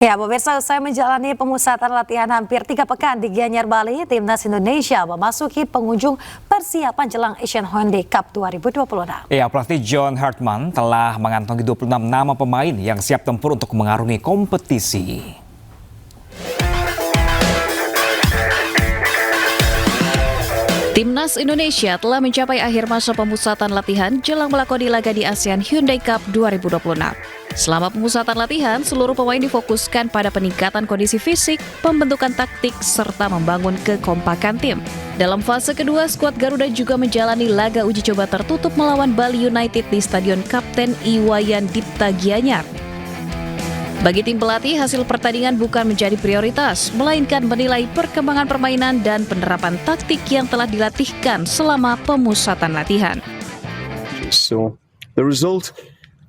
Ya, pemirsa, usai menjalani pemusatan latihan hampir 3 pekan di Gianyar, Bali, Timnas Indonesia memasuki penghujung persiapan jelang Asian Hyundai Cup 2026. Ya, pelatih John Hartman telah mengantongi 26 nama pemain yang siap tempur untuk mengarungi kompetisi. Timnas Indonesia telah mencapai akhir masa pemusatan latihan jelang melakoni laga di ASEAN Hyundai Cup 2026. Selama pemusatan latihan, seluruh pemain difokuskan pada peningkatan kondisi fisik, pembentukan taktik, serta membangun kekompakan tim. Dalam fase kedua, skuad Garuda juga menjalani laga uji coba tertutup melawan Bali United di Stadion Kapten Iwayan Dipta Gianyar. Bagi tim pelatih, hasil pertandingan bukan menjadi prioritas, melainkan menilai perkembangan permainan dan penerapan taktik yang telah dilatihkan selama pemusatan latihan. So, the result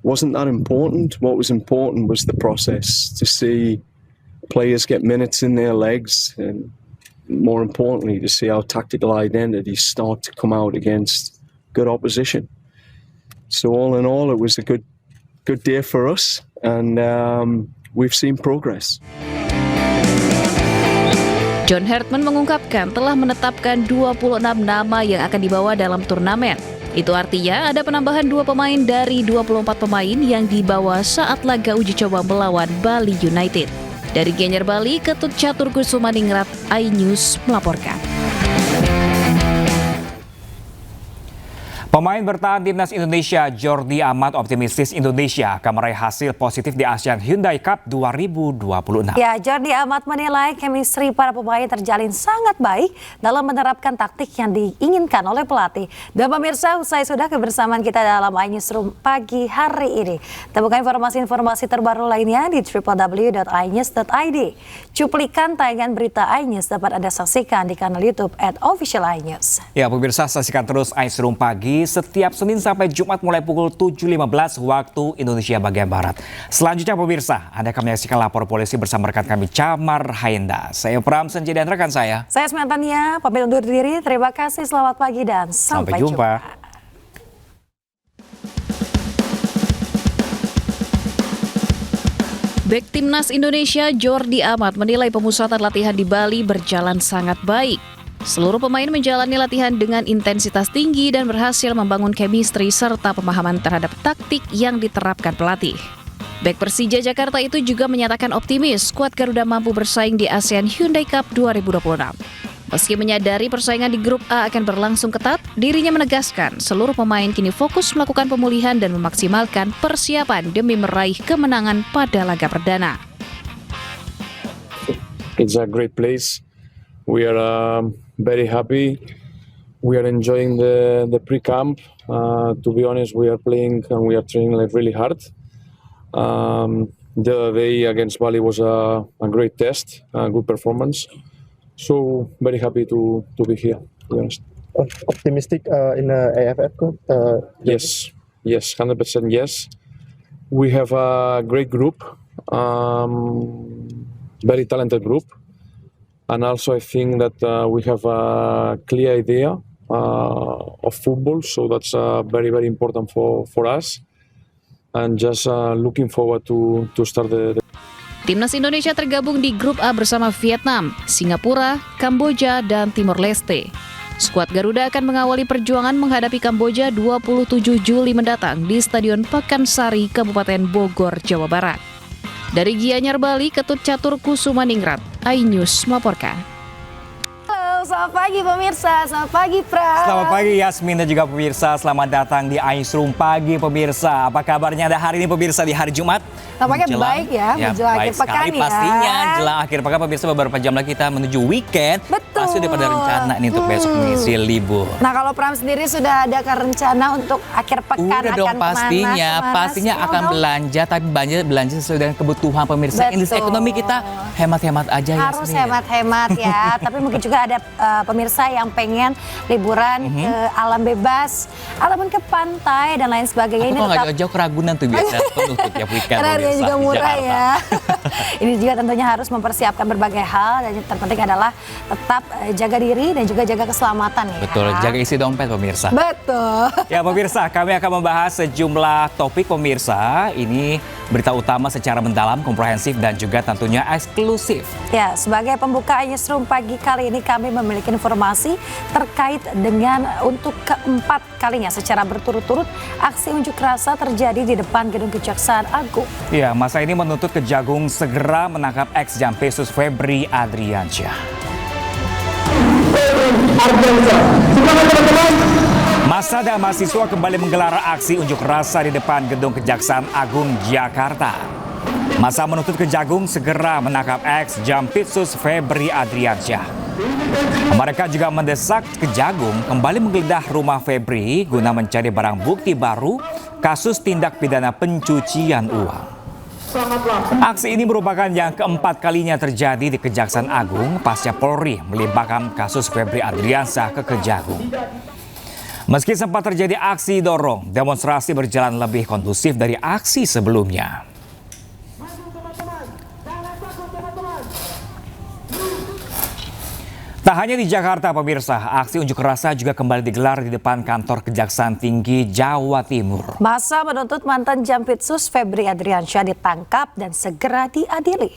wasn't that important. What was important was the process, to see players get minutes in their legs, and more importantly, to see our tactical identity start to come out against good opposition. So all in all, it was a good day for us, and we've seen progress. John Hartman mengungkapkan telah menetapkan 26 nama yang akan dibawa dalam turnamen. Itu artinya ada penambahan 2 pemain dari 24 pemain yang dibawa saat laga uji coba melawan Bali United. Dari Gianyar, Bali, Ketut Catur Kusumaningrat, iNews melaporkan. Pemain bertahan Timnas Indonesia Jordi Amat optimistis Indonesia akan meraih hasil positif di ASEAN Hyundai Cup 2026. Ya, Jordi Amat menilai chemistry para pemain terjalin sangat baik dalam menerapkan taktik yang diinginkan oleh pelatih. Dan pemirsa, usai sudah kebersamaan kita dalam iNewsroom pagi hari ini. Temukan informasi-informasi terbaru lainnya di www.inews.id. Cuplikan tayangan berita iNews dapat Anda saksikan di kanal YouTube @official iNews. Ya, pemirsa, saksikan terus iNewsroom pagi setiap Senin sampai Jumat mulai pukul 7.15 waktu Indonesia bagian Barat. Selanjutnya pemirsa, Anda akan menyaksikan lapor polisi bersama rekan kami Camar Haenda. Saya Pram Senji dan rekan saya Smantania, pamit undur diri. Terima kasih, selamat pagi dan sampai jumpa. Bek Timnas Indonesia Jordi Amat menilai pemusatan latihan di Bali berjalan sangat baik. Seluruh pemain menjalani latihan dengan intensitas tinggi dan berhasil membangun chemistry serta pemahaman terhadap taktik yang diterapkan pelatih. Bek Persija Jakarta itu juga menyatakan optimis skuad Garuda mampu bersaing di ASEAN Hyundai Cup 2026. Meski menyadari persaingan di grup A akan berlangsung ketat, dirinya menegaskan seluruh pemain kini fokus melakukan pemulihan dan memaksimalkan persiapan demi meraih kemenangan pada laga perdana. It's a great place. We are very happy. We are enjoying the pre-camp. To be honest, we are playing and we are training like really hard. The other day against Bali was a great test, a good performance. So very happy to be here, to be honest. Optimistic in the AFF Cup? Yes, 100% yes. We have a great group, very talented group. And also I think that we have a clear idea of football, so that's very, very important for us. And just looking forward to start the Timnas Indonesia tergabung di grup A bersama Vietnam, Singapura, Kamboja, dan Timor Leste. Skuad Garuda akan mengawali perjuangan menghadapi Kamboja 27 Juli mendatang di Stadion Pakansari, Kabupaten Bogor, Jawa Barat. Dari Gianyar, Bali, Ketut Catur Kusumaningrat, iNews melaporkan. Halo, selamat pagi pemirsa, selamat pagi Pram. Selamat pagi Yasmin dan juga pemirsa, selamat datang di iNewsroom pagi pemirsa. Apa kabarnya Anda hari ini pemirsa di hari Jumat? Tampaknya baik ya, menjelang akhir pekan ya. Pastinya jelang akhir pekan pemirsa, beberapa jam lagi kita menuju weekend. Betul. Pasti udah pada rencana nih untuk besok mengisi libur. Nah, kalau Pram sendiri sudah ada rencana untuk akhir pekan Udah dong, pastinya akan belanja, tapi belanja sesuai dengan kebutuhan pemirsa. Indeks ekonomi kita hemat-hemat aja ya. Harus hemat-hemat ya. Tapi mungkin juga ada pemirsa yang pengen liburan ke alam bebas, ataupun ke pantai dan lain sebagainya. Aku kalau nggak jauh ke Ragunan tuh biasa penuh tuh tiap weekend. Karena harganya juga murah ya. Ini juga tentunya harus mempersiapkan berbagai hal, dan yang terpenting adalah tetap jaga diri dan juga jaga keselamatan ya. Betul, jaga isi dompet pemirsa. Betul. Ya pemirsa, kami akan membahas sejumlah topik pemirsa. Ini berita utama secara mendalam, komprehensif dan juga tentunya eksklusif. Ya, sebagai pembuka Newsroom pagi kali ini kami memiliki informasi terkait dengan untuk keempat kalinya secara berturut-turut aksi unjuk rasa terjadi di depan Gedung Kejaksaan Agung. Ya, masa ini menuntut Kejagung segera menangkap ex-Jampisus Febri Adriansyah. Massa dan mahasiswa kembali menggelar aksi unjuk rasa di depan Gedung Kejaksaan Agung Jakarta. Massa menuntut Kejagung segera menangkap ex-Jampisus Febri Adriansyah. Mereka juga mendesak Kejagung kembali menggeledah rumah Febri guna mencari barang bukti baru kasus tindak pidana pencucian uang. Aksi ini merupakan yang keempat kalinya terjadi di Kejaksaan Agung pasca Polri melimpahkan kasus Febri Adriansyah ke Kejagung. Meski sempat terjadi aksi dorong, demonstrasi berjalan lebih kondusif dari aksi sebelumnya. Tak hanya di Jakarta, pemirsa, aksi unjuk rasa juga kembali digelar di depan kantor Kejaksaan Tinggi Jawa Timur. Massa menuntut mantan Jampitsus Febri Adriansyah ditangkap dan segera diadili.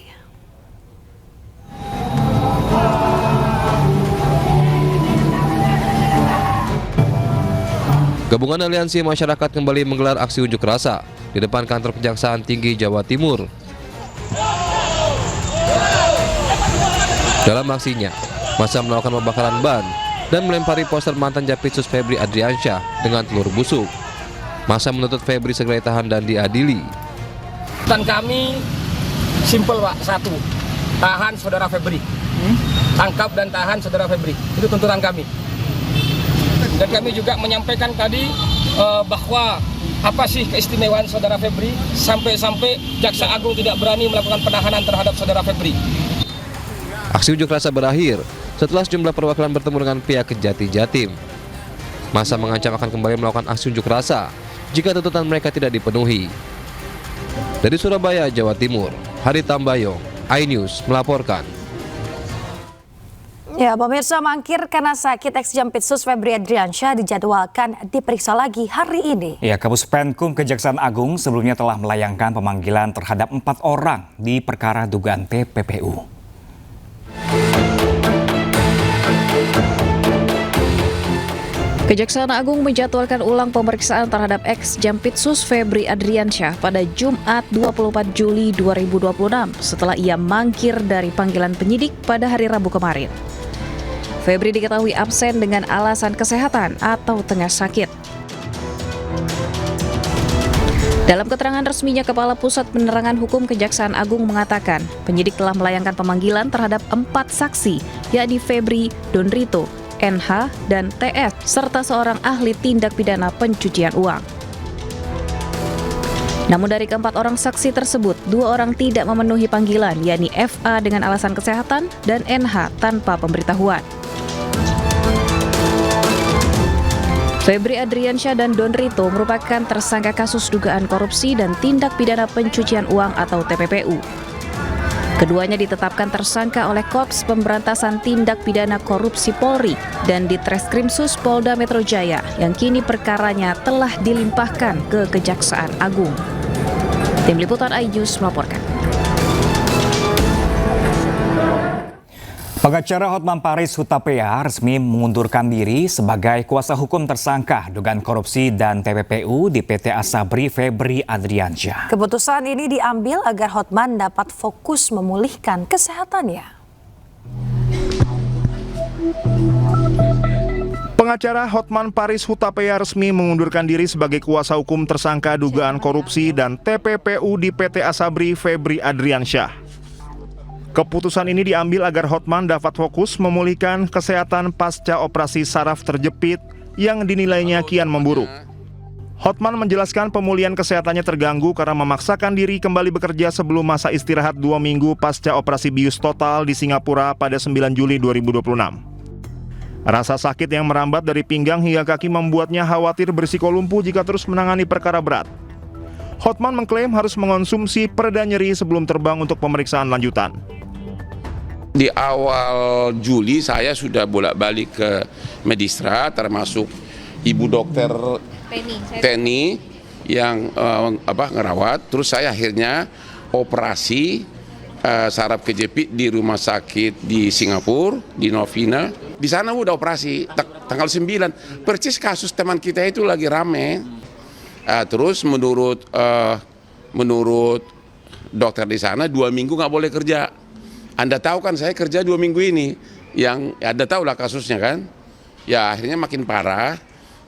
Gabungan Aliansi Masyarakat kembali menggelar aksi unjuk rasa di depan kantor Kejaksaan Tinggi Jawa Timur. Dalam aksinya, massa melakukan pembakaran ban dan melempari poster mantan Jampitsus Febri Adriansyah dengan telur busuk. Massa menuntut Febri segera ditahan dan diadili. Tuntutan kami simpel Pak, satu, tahan saudara Febri. Tangkap dan tahan saudara Febri. Itu tuntutan kami. Dan kami juga menyampaikan tadi bahwa apa sih keistimewaan saudara Febri sampai-sampai Jaksa Agung tidak berani melakukan penahanan terhadap saudara Febri. Aksi unjuk rasa berakhir setelah sejumlah perwakilan bertemu dengan pihak Kejati Jatim. Massa mengancam akan kembali melakukan aksi unjuk rasa jika tuntutan mereka tidak dipenuhi. Dari Surabaya, Jawa Timur, Hari Tambayong, iNews melaporkan. Ya, pemirsa, mangkir karena sakit ex-Jampitsus Febri Adriansyah dijadwalkan diperiksa lagi hari ini. Ya, Kapus Penkum Kejaksaan Agung sebelumnya telah melayangkan pemanggilan terhadap 4 orang di perkara dugaan TPPU. Kejaksaan Agung menjadwalkan ulang pemeriksaan terhadap ex-Jampitsus Febri Adriansyah pada Jumat 24 Juli 2026 setelah ia mangkir dari panggilan penyidik pada hari Rabu kemarin. Febri diketahui absen dengan alasan kesehatan atau tengah sakit. Dalam keterangan resminya, Kepala Pusat Penerangan Hukum Kejaksaan Agung mengatakan penyidik telah melayangkan pemanggilan terhadap 4 saksi, yakni Febri, Donrito, NH, dan TS, serta seorang ahli tindak pidana pencucian uang. Namun dari keempat orang saksi tersebut, 2 orang tidak memenuhi panggilan, yakni FA dengan alasan kesehatan dan NH tanpa pemberitahuan. Febri Adriansyah dan Donrito merupakan tersangka kasus dugaan korupsi dan tindak pidana pencucian uang atau TPPU. Keduanya ditetapkan tersangka oleh Korps Pemberantasan Tindak Pidana Korupsi Polri dan di Treskrimsus Polda Metro Jaya yang kini perkaranya telah dilimpahkan ke Kejaksaan Agung. Tim Liputan iNews melaporkan. Pengacara Hotman Paris Hutapea resmi mengundurkan diri sebagai kuasa hukum tersangka dugaan korupsi dan TPPU di PT Asabri Febri Adriansyah. Keputusan ini diambil agar Hotman dapat fokus memulihkan kesehatannya. Pengacara Hotman Paris Hutapea resmi mengundurkan diri sebagai kuasa hukum tersangka dugaan korupsi dan TPPU di PT Asabri Febri Adriansyah. Keputusan ini diambil agar Hotman dapat fokus memulihkan kesehatan pasca operasi saraf terjepit yang dinilainya kian memburuk. Hotman menjelaskan pemulihan kesehatannya terganggu karena memaksakan diri kembali bekerja sebelum masa istirahat 2 minggu pasca operasi bius total di Singapura pada 9 Juli 2026. Rasa sakit yang merambat dari pinggang hingga kaki membuatnya khawatir berisiko lumpuh jika terus menangani perkara berat. Hotman mengklaim harus mengonsumsi pereda nyeri sebelum terbang untuk pemeriksaan lanjutan. Di awal Juli saya sudah bolak-balik ke Medistra, termasuk Ibu Dokter Teni yang ngerawat. Terus saya akhirnya operasi saraf kejepit di rumah sakit di Singapura, di Novena. Di sana udah operasi tanggal 9. Persis kasus teman kita itu lagi rame. Terus menurut dokter di sana 2 minggu nggak boleh kerja. Anda tahu kan saya kerja 2 minggu ini, yang Anda tahu lah kasusnya kan. Ya akhirnya makin parah,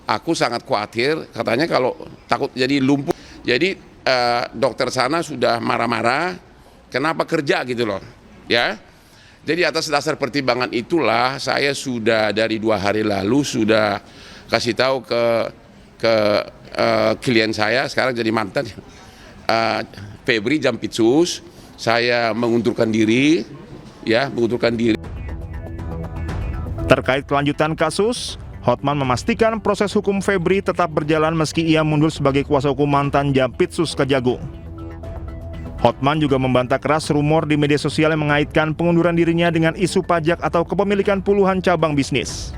aku sangat khawatir, katanya kalau takut jadi lumpuh. Jadi dokter sana sudah marah-marah, kenapa kerja gitu loh, ya. Jadi atas dasar pertimbangan itulah saya sudah dari 2 hari lalu sudah kasih tahu ke klien saya, sekarang jadi mantan, Febri Jampitsus, saya mengundurkan diri, Terkait kelanjutan kasus, Hotman memastikan proses hukum Febri tetap berjalan meski ia mundur sebagai kuasa hukum mantan Jampitsus Kejagung. Hotman juga membantah keras rumor di media sosial yang mengaitkan pengunduran dirinya dengan isu pajak atau kepemilikan puluhan cabang bisnis.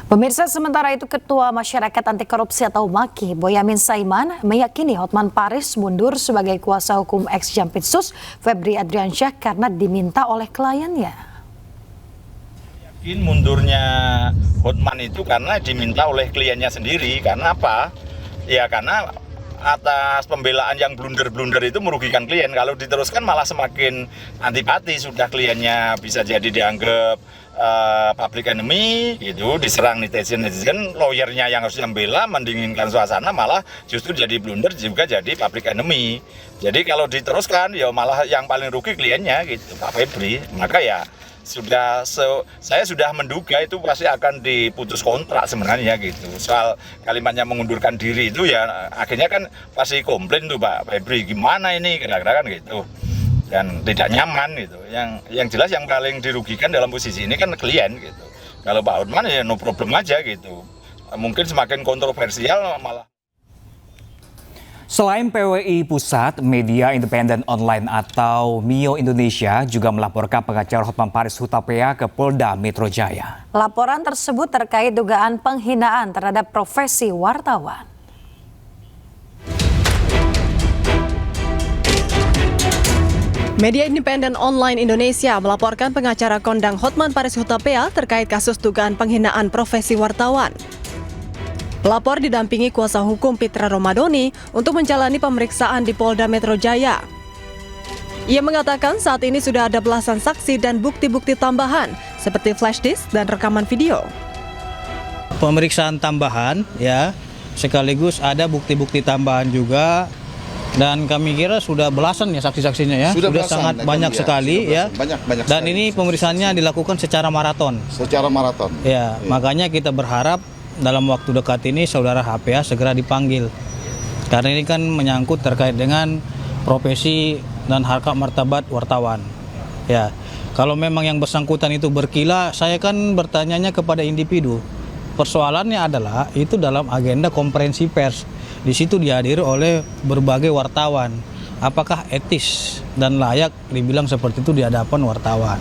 Pemirsa, sementara itu Ketua Masyarakat Anti Korupsi atau MAKI, Boyamin Saiman, meyakini Hotman Paris mundur sebagai kuasa hukum ex-Jampitsus Febri Adriansyah karena diminta oleh kliennya. Yakin mundurnya Hotman itu karena diminta oleh kliennya sendiri. Karena apa? Ya karena atas pembelaan yang blunder-blunder itu merugikan klien. Kalau diteruskan malah semakin antipati, sudah kliennya bisa jadi dianggap public enemy gitu, diserang netizen, lawyernya yang harus membela, mendinginkan suasana, malah justru jadi blunder, juga jadi public enemy. Jadi kalau diteruskan ya malah yang paling rugi kliennya gitu, Pak Febri. Maka ya saya sudah menduga itu pasti akan diputus kontrak sebenarnya gitu. Soal kalimatnya mengundurkan diri itu ya akhirnya kan pasti komplain tuh Pak Febri, gimana ini kira-kira kan gitu. Dan tidak nyaman gitu. Yang jelas yang paling dirugikan dalam posisi ini kan klien gitu. Kalau Pak Hotman ya no problem aja gitu. Mungkin semakin kontroversial malah. Selain PWI Pusat, media independen online atau MIO Indonesia juga melaporkan pengacara Hotman Paris Hutapea ke Polda Metro Jaya. Laporan tersebut terkait dugaan penghinaan terhadap profesi wartawan. Media independen online Indonesia melaporkan pengacara kondang Hotman Paris Hutapea terkait kasus dugaan penghinaan profesi wartawan. Pelapor didampingi kuasa hukum Pitra Romadoni untuk menjalani pemeriksaan di Polda Metro Jaya. Ia mengatakan saat ini sudah ada belasan saksi dan bukti-bukti tambahan seperti flash disk dan rekaman video. Pemeriksaan tambahan ya, sekaligus ada bukti-bukti tambahan juga. Dan kami kira sudah belasan ya saksi-saksinya ya, sudah sangat banyak sekali ya. Banyak dan ini pemeriksaannya dilakukan secara maraton. Ya, makanya kita berharap dalam waktu dekat ini saudara HPA segera dipanggil. Karena ini kan menyangkut terkait dengan profesi dan harkat martabat wartawan. Ya, kalau memang yang bersangkutan itu berkilah, saya kan bertanyanya kepada individu. Persoalannya adalah itu dalam agenda konferensi pers. Di situ dihadiri oleh berbagai wartawan. Apakah etis dan layak dibilang seperti itu di hadapan wartawan?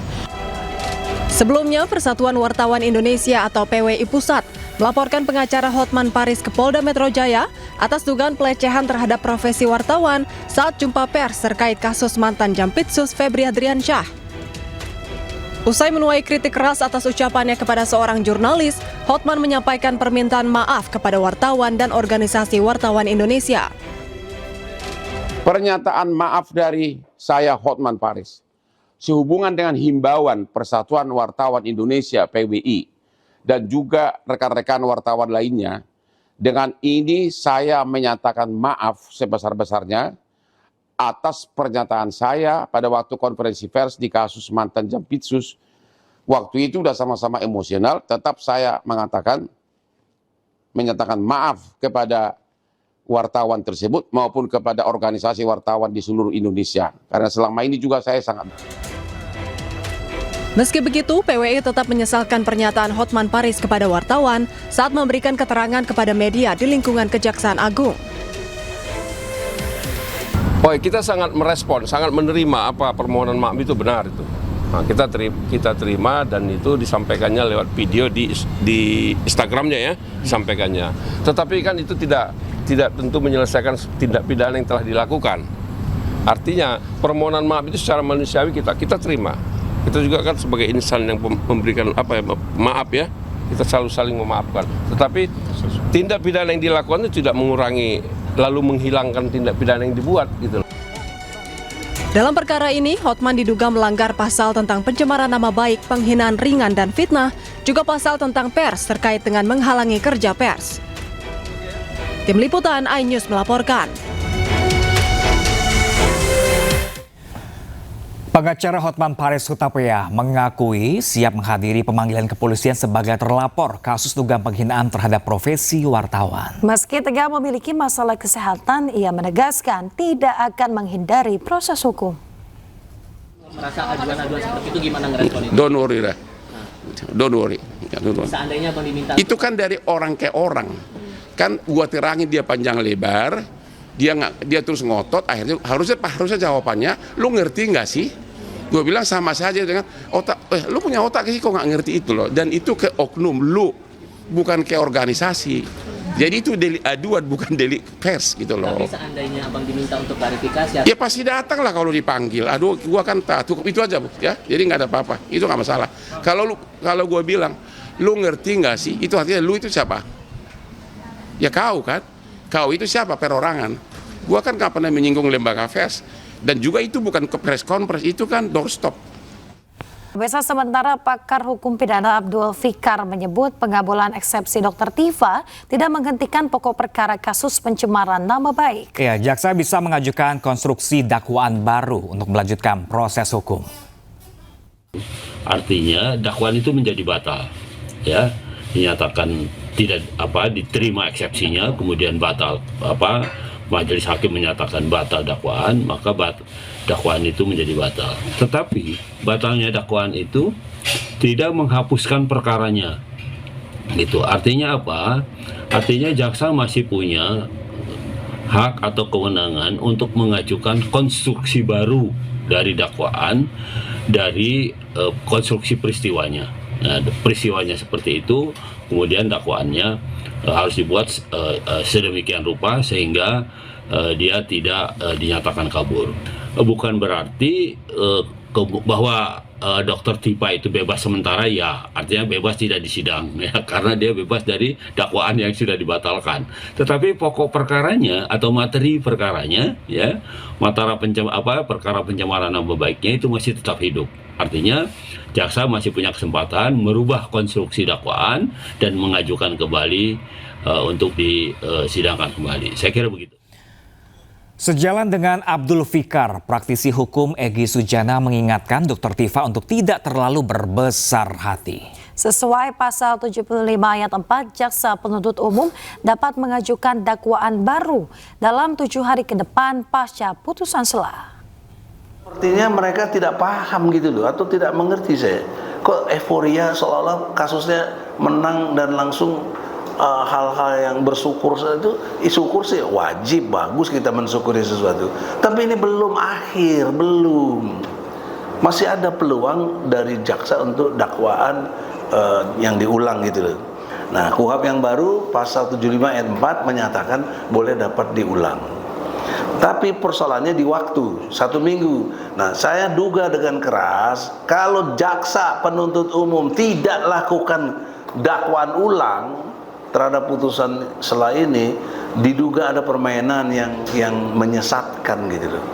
Sebelumnya, Persatuan Wartawan Indonesia atau PWI Pusat melaporkan pengacara Hotman Paris ke Polda Metro Jaya atas dugaan pelecehan terhadap profesi wartawan saat jumpa pers terkait kasus mantan Jampitsus Febri Adriansyah. Usai menuai kritik keras atas ucapannya kepada seorang jurnalis, Hotman menyampaikan permintaan maaf kepada wartawan dan organisasi wartawan Indonesia. Pernyataan maaf dari saya Hotman Paris sehubungan dengan himbauan Persatuan Wartawan Indonesia PWI dan juga rekan-rekan wartawan lainnya. Dengan ini saya menyatakan maaf sebesar-besarnya atas pernyataan saya pada waktu konferensi pers di kasus mantan Jampitsus. Waktu itu sudah sama-sama emosional, tetap saya menyatakan maaf kepada wartawan tersebut maupun kepada organisasi wartawan di seluruh Indonesia. Karena selama ini juga saya sangat... Meski begitu, PWI tetap menyesalkan pernyataan Hotman Paris kepada wartawan saat memberikan keterangan kepada media di lingkungan Kejaksaan Agung. Oh, kita sangat merespon, sangat menerima apa permohonan maaf itu benar itu. Nah, kita terima dan itu disampaikannya lewat video di Instagramnya ya, disampaikannya. Tetapi kan itu tidak tentu menyelesaikan tindak pidana yang telah dilakukan. Artinya permohonan maaf itu secara manusiawi kita terima. Kita juga kan sebagai insan yang memberikan maaf ya, kita selalu saling memaafkan. Tetapi tindak pidana yang dilakukan itu tidak mengurangi lalu menghilangkan tindak pidana yang dibuat gitu. Dalam perkara ini, Hotman diduga melanggar pasal tentang pencemaran nama baik, penghinaan ringan dan fitnah, juga pasal tentang pers terkait dengan menghalangi kerja pers. Tim Liputan iNews melaporkan. Pengacara Hotman Paris Hutapea mengakui siap menghadiri pemanggilan kepolisian sebagai terlapor kasus dugaan penghinaan terhadap profesi wartawan. Meski tegak memiliki masalah kesehatan, ia menegaskan tidak akan menghindari proses hukum. Merasa aduan-aduan seperti itu gimana ngeresponnya? Don't worry lah. Don't worry. Seandainya Bang diminta. Itu kan dari orang ke orang. Kan gua terangin dia panjang lebar, dia terus ngotot, akhirnya harusnya jawabannya, lu ngerti nggak sih? Gue bilang sama saja dengan otak, lu punya otak sih kok nggak ngerti itu loh. Dan itu ke oknum lu, bukan ke organisasi. Jadi itu delik aduan, bukan delik pers gitu loh. Tapi seandainya Abang diminta untuk klarifikasi, ya pasti datang lah kalau dipanggil. Aduh, gua kan tak cukup itu aja bu, ya. Jadi nggak ada apa-apa, itu nggak masalah. Kalau gue bilang, lu ngerti nggak sih? Itu artinya lu itu siapa? Ya kau kan? Kau itu siapa? Perorangan. Gua kan nggak pernah menyinggung lembaga pers. Dan juga itu bukan ke press conference, itu kan doorstop. Pemirsa, sementara pakar hukum pidana Abdul Fikar menyebut pengabulan eksepsi Dr. Tifa tidak menghentikan pokok perkara kasus pencemaran nama baik. Ya, jaksa bisa mengajukan konstruksi dakwaan baru untuk melanjutkan proses hukum. Artinya dakwaan itu menjadi batal, ya, dinyatakan tidak diterima eksepsinya, kemudian batal majelis hakim menyatakan batal dakwaan, maka dakwaan itu menjadi batal. Tetapi batalnya dakwaan itu tidak menghapuskan perkaranya. Gitu. Artinya apa? Artinya jaksa masih punya hak atau kewenangan untuk mengajukan konstruksi baru dari dakwaan, dari konstruksi peristiwanya. Nah, peristiwanya seperti itu, kemudian dakwaannya harus dibuat sedemikian rupa sehingga dia tidak dinyatakan kabur. Bukan berarti bahwa Dr. Tifa itu bebas sementara, ya, artinya bebas tidak disidang, ya, karena dia bebas dari dakwaan yang sudah dibatalkan. Tetapi pokok perkaranya atau materi perkaranya, ya, perkara pencemaran nama baiknya itu masih tetap hidup. Artinya jaksa masih punya kesempatan merubah konstruksi dakwaan dan mengajukan kembali untuk disidangkan kembali. Saya kira begitu. Sejalan dengan Abdul Fikar, praktisi hukum Egy Sujana mengingatkan Dr. Tifa untuk tidak terlalu berbesar hati. Sesuai pasal 75 ayat 4, jaksa penuntut umum dapat mengajukan dakwaan baru dalam 7 hari ke depan pasca putusan sela. Sepertinya mereka tidak paham gitu loh, atau tidak mengerti saya. Kok euforia seolah-olah kasusnya menang dan langsung hal-hal yang bersyukur itu, syukur sih wajib, bagus kita mensyukuri sesuatu. Tapi ini belum akhir, belum. Masih ada peluang dari jaksa untuk dakwaan yang diulang gitu loh. Nah, KUHP yang baru pasal 75 ayat 4 menyatakan boleh dapat diulang. Tapi persoalannya di waktu 1 minggu. Nah, saya duga dengan keras kalau jaksa penuntut umum tidak lakukan dakwaan ulang terhadap putusan sela ini, diduga ada permainan yang menyesatkan gitu loh.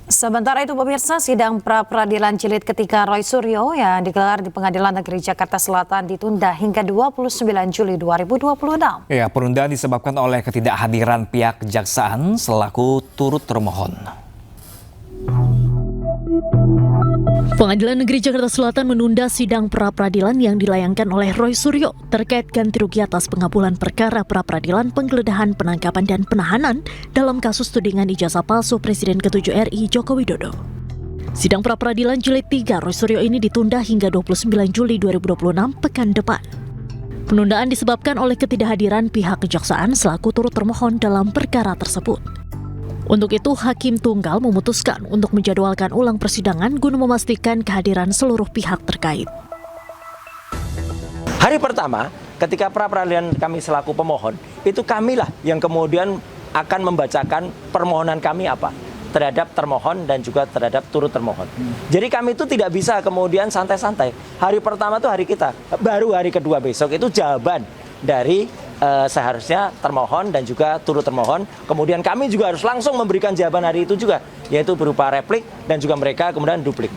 Sementara itu pemirsa, sidang pra-peradilan jilid ketiga Roy Suryo yang digelar di Pengadilan Negeri Jakarta Selatan ditunda hingga 29 Juli 2026. Ya, penundaan disebabkan oleh ketidakhadiran pihak kejaksaan selaku turut termohon. Pengadilan Negeri Jakarta Selatan menunda sidang pra-peradilan yang dilayangkan oleh Roy Suryo terkait ganti rugi atas pengabulan perkara pra-peradilan penggeledahan, penangkapan, dan penahanan dalam kasus tudingan ijazah palsu Presiden ke-7 RI Joko Widodo. Sidang pra-peradilan jilid 3 Roy Suryo ini ditunda hingga 29 Juli 2026 pekan depan. Penundaan disebabkan oleh ketidakhadiran pihak kejaksaan selaku turut termohon dalam perkara tersebut. Untuk itu, Hakim Tunggal memutuskan untuk menjadwalkan ulang persidangan guna memastikan kehadiran seluruh pihak terkait. Hari pertama, ketika pra-peradilan kami selaku pemohon, itu kamilah yang kemudian akan membacakan permohonan kami apa terhadap termohon dan juga terhadap turut termohon. Jadi kami itu tidak bisa kemudian santai-santai. Hari pertama itu hari kita, baru hari kedua besok itu jawaban dari seharusnya termohon dan juga turut termohon. Kemudian kami juga harus langsung memberikan jawaban hari itu juga, yaitu berupa replik dan juga mereka kemudian duplik.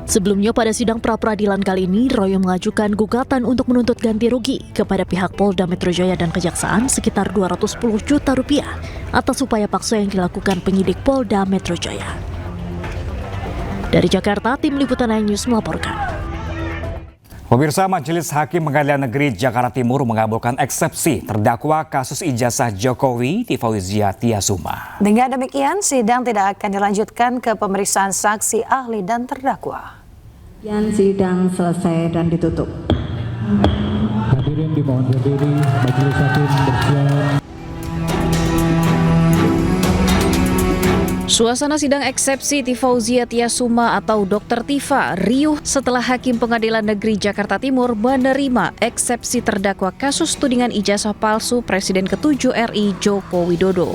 Sebelumnya pada sidang pra-peradilan kali ini, Royo mengajukan gugatan untuk menuntut ganti rugi kepada pihak Polda Metro Jaya dan Kejaksaan sekitar 210 juta rupiah atas upaya paksa yang dilakukan penyidik Polda Metro Jaya. Dari Jakarta, tim Liputan iNews melaporkan. Pemirsa, Majelis Hakim Pengadilan Negeri Jakarta Timur mengabulkan eksepsi terdakwa kasus ijazah Jokowi Tifauzia Tiasuma. Dengan demikian, sidang tidak akan dilanjutkan ke pemeriksaan saksi, ahli, dan terdakwa. Sidang selesai dan ditutup. Hadirin dimohon berdiri, Majelis Hakim bersiap. Suasana sidang eksepsi Tifauzia Tiasuma atau Dr. Tifa riuh setelah Hakim Pengadilan Negeri Jakarta Timur menerima eksepsi terdakwa kasus tudingan ijazah palsu Presiden ke-7 RI Joko Widodo.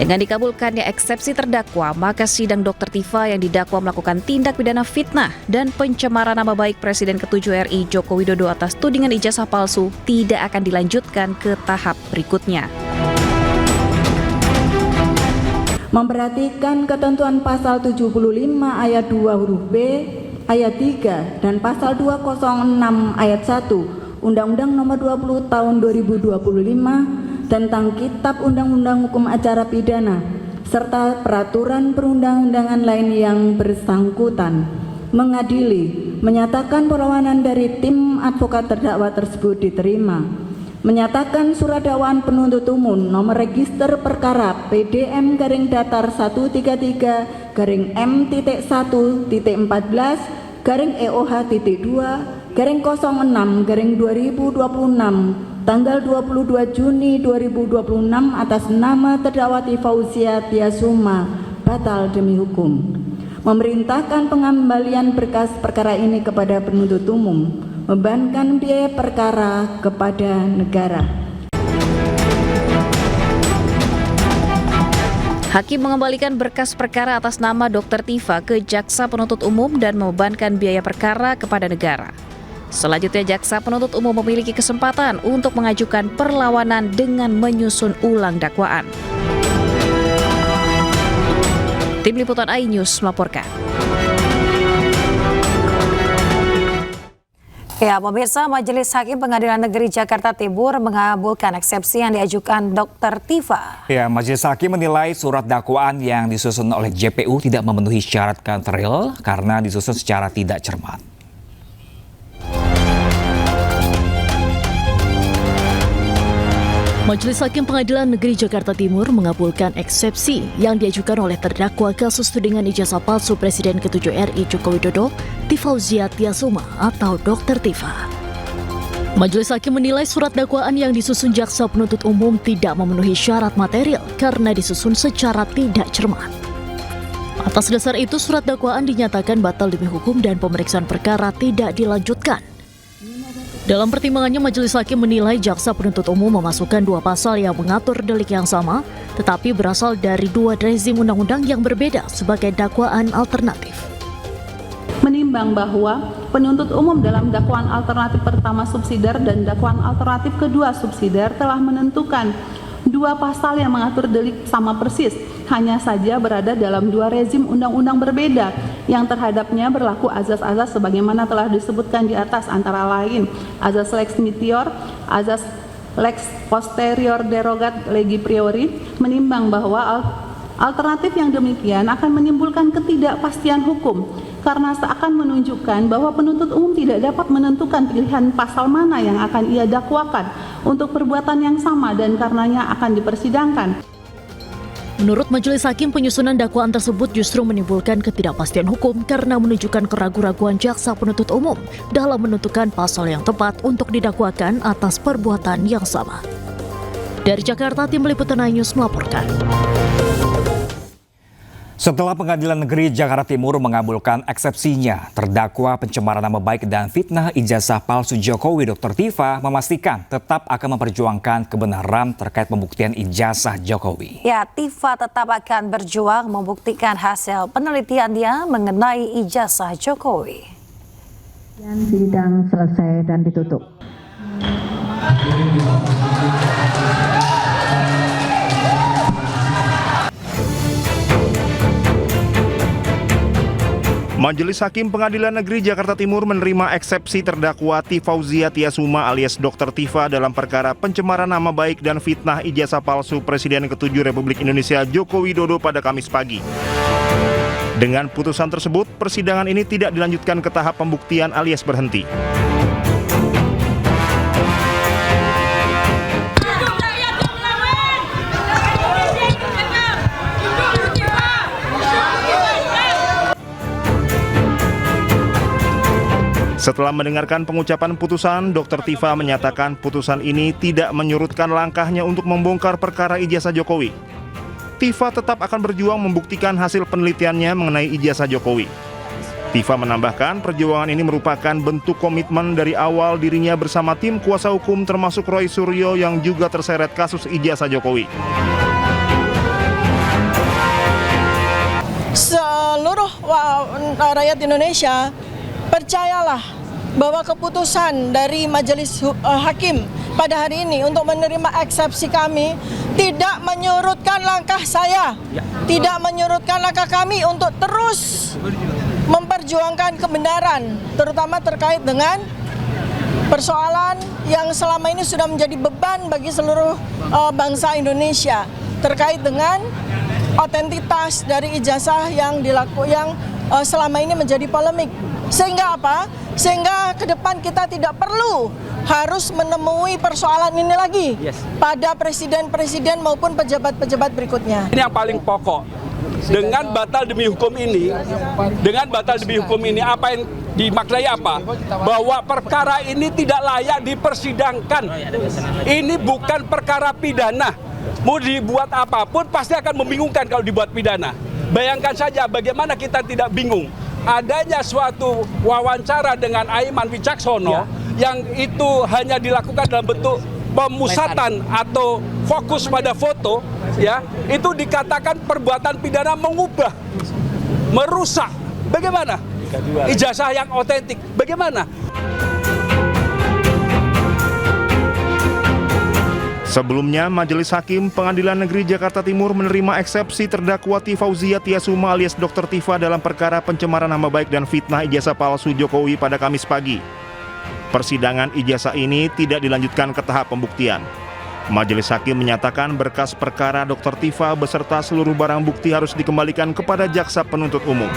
Dengan dikabulkannya eksepsi terdakwa, maka sidang Dr. Tifa yang didakwa melakukan tindak pidana fitnah dan pencemaran nama baik Presiden ke-7 RI Joko Widodo atas tudingan ijazah palsu tidak akan dilanjutkan ke tahap berikutnya. Memperhatikan ketentuan pasal 75 ayat 2 huruf B, ayat 3, dan pasal 206 ayat 1 Undang-Undang Nomor 20 Tahun 2025 tentang Kitab Undang-Undang Hukum Acara Pidana serta peraturan perundang-undangan lain yang bersangkutan, mengadili, menyatakan perlawanan dari tim advokat terdakwa tersebut diterima, menyatakan surat dakwaan penuntut umum nomor register perkara PDM-DATAR133-M-1-14/06/2026 tanggal 22 Juni 2026 atas nama terdakwa Tifauzia Tiasuma batal demi hukum. Memerintahkan pengembalian berkas perkara ini kepada penuntut umum, membebankan biaya perkara kepada negara. Hakim mengembalikan berkas perkara atas nama Dr. Tifa ke Jaksa Penuntut Umum dan membebankan biaya perkara kepada negara. Selanjutnya, Jaksa Penuntut Umum memiliki kesempatan untuk mengajukan perlawanan dengan menyusun ulang dakwaan. Tim Liputan iNews melaporkan. Ya, pemirsa, Majelis Hakim Pengadilan Negeri Jakarta Timur mengabulkan eksepsi yang diajukan Dr. Tifa. Ya, Majelis Hakim menilai surat dakwaan yang disusun oleh JPU tidak memenuhi syarat material karena disusun secara tidak cermat. Majelis Hakim Pengadilan Negeri Jakarta Timur mengabulkan eksepsi yang diajukan oleh terdakwa kasus tudingan ijazah palsu Presiden ke-7 RI Joko Widodo, Tifauzia Tiasuma atau Dr. Tifa. Majelis Hakim menilai surat dakwaan yang disusun Jaksa Penuntut Umum tidak memenuhi syarat material karena disusun secara tidak cermat. Atas dasar itu, surat dakwaan dinyatakan batal demi hukum dan pemeriksaan perkara tidak dilanjutkan. Dalam pertimbangannya, Majelis Hakim menilai Jaksa Penuntut Umum memasukkan dua pasal yang mengatur delik yang sama, tetapi berasal dari dua rezim undang-undang yang berbeda sebagai dakwaan alternatif. Menimbang bahwa penuntut umum dalam dakwaan alternatif pertama subsidiar dan dakwaan alternatif kedua subsidiar telah menentukan dua pasal yang mengatur delik sama persis, hanya saja berada dalam dua rezim undang-undang berbeda yang terhadapnya berlaku azas-azas sebagaimana telah disebutkan di atas, antara lain azas lex meteor, azas lex posterior derogat legi priori. Menimbang bahwa alternatif yang demikian akan menimbulkan ketidakpastian hukum karena seakan menunjukkan bahwa penuntut umum tidak dapat menentukan pilihan pasal mana yang akan ia dakwakan untuk perbuatan yang sama dan karenanya akan dipersidangkan. Menurut Majelis Hakim, penyusunan dakwaan tersebut justru menimbulkan ketidakpastian hukum karena menunjukkan keraguan-raguan Jaksa Penuntut Umum dalam menentukan pasal yang tepat untuk didakwakan atas perbuatan yang sama. Dari Jakarta, Tim Liputan News melaporkan. Setelah Pengadilan Negeri Jakarta Timur mengabulkan eksepsinya, terdakwa pencemaran nama baik dan fitnah ijazah palsu Jokowi, Dr. Tifa memastikan tetap akan memperjuangkan kebenaran terkait pembuktian ijazah Jokowi. Ya, Tifa tetap akan berjuang membuktikan hasil penelitiannya mengenai ijazah Jokowi. Sidang selesai dan ditutup. Majelis Hakim Pengadilan Negeri Jakarta Timur menerima eksepsi terdakwa Tifauzia Tiasuma alias Dr. Tifa dalam perkara pencemaran nama baik dan fitnah ijazah palsu Presiden ke-7 Republik Indonesia Joko Widodo pada Kamis pagi. Dengan putusan tersebut, persidangan ini tidak dilanjutkan ke tahap pembuktian alias berhenti. Setelah mendengarkan pengucapan putusan, Dr. Tifa menyatakan putusan ini tidak menyurutkan langkahnya untuk membongkar perkara ijazah Jokowi. Tifa tetap akan berjuang membuktikan hasil penelitiannya mengenai ijazah Jokowi. Tifa menambahkan perjuangan ini merupakan bentuk komitmen dari awal dirinya bersama tim kuasa hukum termasuk Roy Suryo yang juga terseret kasus ijazah Jokowi. Seluruh rakyat Indonesia, percayalah bahwa keputusan dari Majelis Hakim pada hari ini untuk menerima eksepsi kami tidak menyurutkan langkah saya, tidak menyurutkan langkah kami untuk terus memperjuangkan kebenaran, terutama terkait dengan persoalan yang selama ini sudah menjadi beban bagi seluruh bangsa Indonesia terkait dengan otentitas dari ijazah yang selama ini menjadi polemik. Sehingga apa? Sehingga ke depan kita tidak perlu harus menemui persoalan ini lagi pada presiden-presiden maupun pejabat-pejabat berikutnya. Ini yang paling pokok. Dengan batal demi hukum ini, apa yang dimaknai apa? Bahwa perkara ini tidak layak dipersidangkan. Ini bukan perkara pidana. Mau dibuat apapun pasti akan membingungkan kalau dibuat pidana. Bayangkan saja bagaimana kita tidak bingung. Adanya suatu wawancara dengan Aiman Wicaksono yang itu hanya dilakukan dalam bentuk pemusatan atau fokus pada foto, ya, itu dikatakan perbuatan pidana mengubah, merusak. Bagaimana? Ijazah yang otentik. Bagaimana? Sebelumnya, Majelis Hakim Pengadilan Negeri Jakarta Timur menerima eksepsi terdakwa Tifauzia Tiasuma alias Dr. Tifa dalam perkara pencemaran nama baik dan fitnah ijazah palsu Jokowi pada Kamis pagi. Persidangan ijazah ini tidak dilanjutkan ke tahap pembuktian. Majelis Hakim menyatakan berkas perkara Dr. Tifa beserta seluruh barang bukti harus dikembalikan kepada jaksa penuntut umum.